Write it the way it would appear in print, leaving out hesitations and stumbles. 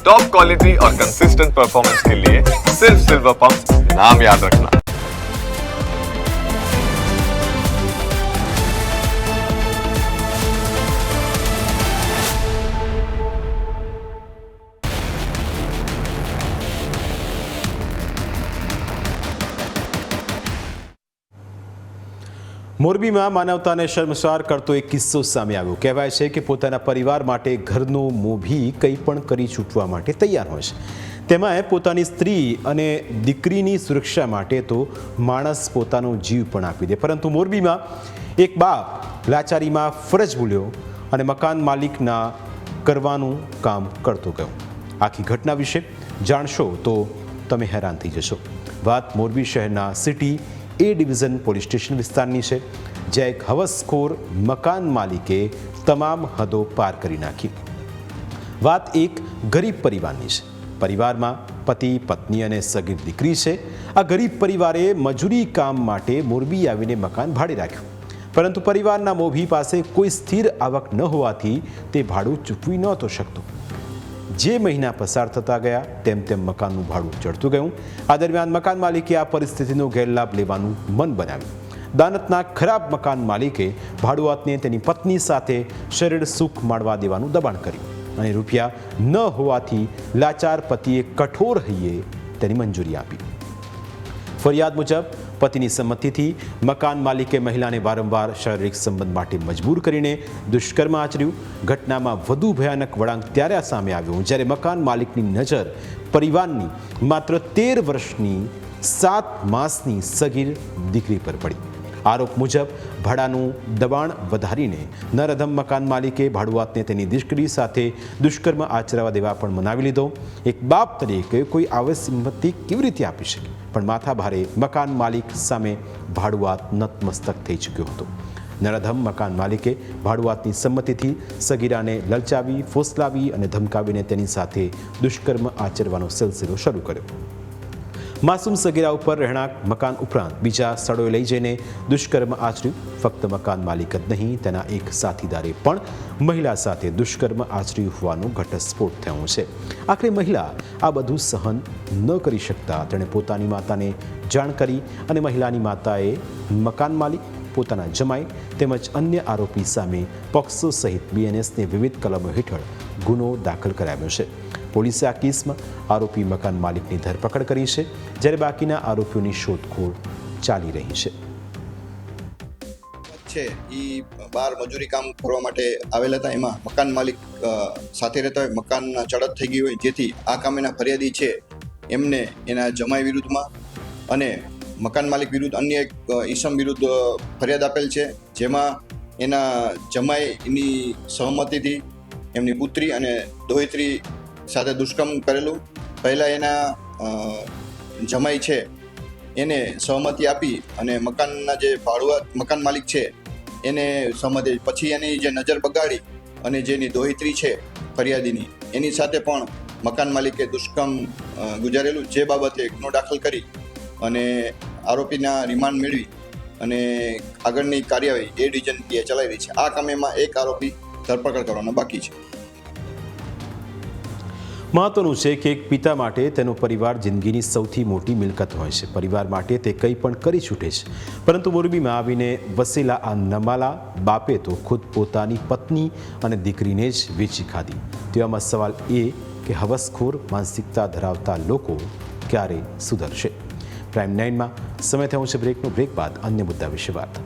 Top quality और consistent performance के लिए सिर्फ सिल्वर पंप नाम याद रखना। મોરબીમાં માનવતાને શર્મસાર કરતો એક કિસ્સો સામે આવ્યો। કહેવાય છે કે પોતાના પરિવાર માટે ઘરનો મોભી કંઈ પણ કરી છૂટવા માટે તૈયાર હોય છે, તેમાં પોતાની સ્ત્રી અને દીકરીની સુરક્ષા માટે તો માણસ પોતાનો જીવ પણ આપી દે। પરંતુ મોરબીમાં એક બાપ લાચારીમાં ફરજ ભૂલ્યો અને મકાન માલિકના કરવાનું કામ કરતો ગયો। આખી ઘટના વિશે જાણશો તો તમે હેરાન થઈ જશો। વાત મોરબી શહેરના સિટી એ ડિવિઝન પોલીસ સ્ટેશન વિસ્તારની છે, જ્યાં એક હવસખોર મકાન માલિકે તમામ હદો પાર કરી નાખી। વાત એક ગરીબ પરિવારની છે। પરિવારમાં પતિ, પત્ની અને સગીર દીકરી છે। આ ગરીબ પરિવારે મજૂરી કામ માટે મોરબી આવીને મકાન ભાડે રાખ્યું, પરંતુ પરિવારના મોભી પાસે કોઈ સ્થિર આવક ન હોવાથી તે ભાડું ચૂકવી નહોતો શકતો। જે મહિના પસાર થતા ગયા તેમ તેમ મકાનનું ભાડું ચડતું ગયું। આ દરમિયાન મકાન માલિકે આ પરિસ્થિતિનો ગેરલાભ લેવાનું મન બનાવ્યું। દાનતના ખરાબ મકાન માલિકે ભાડુઆતને તેની પત્ની સાથે શરીર સુખ માણવા દેવાનું દબાણ કર્યું અને રૂપિયા ન હોવાથી લાચાર પતિએ કઠોર હૈયે તેની મંજૂરી આપી। ફરિયાદ મુજબ પતિની સંમતિથી મકાન માલિકે મહિલાને વારંવાર શારીરિક સંબંધ માટે મજબૂર કરીને દુષ્કર્મ આચર્યું। ઘટનામાં વધુ ભયાનક વળાંક ત્યારે સામે આવ્યો જ્યારે મકાન માલિકની નજર પરિવારની માત્ર 13 વર્ષની 7 માસની સગીર દીકરી પર પડી। આરોપ મુજબ ભાડાનું દબાણ વધારીને નરધમ મકાન માલિકે ભાડુઆતને તેની દીકરી સાથે દુષ્કર્મ આચરવા દેવા પણ મનાવી લીધો। એક બાપ તરીકે કોઈ આવી સંમતિ કેવી રીતે આપી શકે, પણ માથા ભારે મકાન માલિક સામે ભાડુઆત નતમસ્તક થઈ ચૂક્યો હતો। નરધમ મકાન માલિકે ભાડુઆતની સંમતિથી સગીરાને લલચાવી, ફોસલાવી અને ધમકાવીને તેની સાથે દુષ્કર્મ આચરવાનો સિલસિલો શરૂ કર્યો। માસૂમ સગીરા ઉપર રહેણાંક મકાન ઉપરાંત બીજા સ્થળોએ લઈ જઈને દુષ્કર્મ આચર્યું। ફક્ત મકાન માલિક જ નહીં, તેના એક સાથીદારે પણ મહિલા સાથે દુષ્કર્મ આચર્યું હોવાનો ઘટસ્ફોટ થયો છે। આખરે મહિલા આ બધું સહન ન કરી શકતા તેણે પોતાની માતાને જાણ કરી અને મહિલાની માતાએ મકાન માલિક, પોતાના જમાઈ તેમજ અન્ય આરોપી સામે પોક્સો સહિત BNSની વિવિધ કલમો હેઠળ ગુનો દાખલ કરાવ્યો છે। પોલીસે આ કેસમાં આરોપી મકાન માલિકની ધરપકડ કરી છે, જ્યારે બાકીના આરોપીઓની શોધખોળ ચાલી રહી છે। એ બહાર મજૂરી કામ કરવા માટે આવેલા હતા। એમાં મકાન માલિક સાથે રહેતા હોય, મકાનના ચડત થઈ ગઈ હોય, જેથી આ કામેના ફરિયાદી છે એમને એના જમાઈ વિરુદ્ધમાં અને મકાન માલિક વિરુદ્ધ અન્ય એક ઈસમ વિરુદ્ધ ફરિયાદ આપેલ છે, જેમાં એના જમાઈની સહમતિથી એમની પુત્રી અને દોહિત્રી સાથે દુષ્કર્મ કરેલું। પહેલાં એના જમાઈ છે એને સહમતિ આપી અને મકાનના જે ભાડુઆત મકાન માલિક છે એને સહમતિ, પછી એની જે નજર બગાડી અને જેની દોહિત્રી છે ફરિયાદીની એની સાથે પણ મકાન માલિકે દુષ્કર્મ ગુજારેલું, જે બાબતે ગુનો દાખલ કરી અને આરોપીના રિમાન્ડ મેળવી અને આગળની કાર્યવાહી એ ડિવિઝન ચલાવી રહી છે। આ કામેમાં એક આરોપી ધરપકડ કરવાના બાકી છે। મહત્વનું છે કે એક પિતા માટે તેનો પરિવાર જિંદગીની સૌથી મોટી મિલકત હોય છે। પરિવાર માટે તે કંઈ પણ કરી છૂટે છે, પરંતુ મોરબીમાં આવીને વસેલા આ નમાલા બાપે તો ખુદ પોતાની પત્ની અને દીકરીને જ વેચી ખાધી। તેવામાં સવાલ એ કે હવસખોર માનસિકતા ધરાવતા લોકો ક્યારે સુધરશે? પ્રાઇમ 9માં સમય થયો છે બ્રેકનો। બ્રેક બાદ અન્ય મુદ્દા વિશે વાત।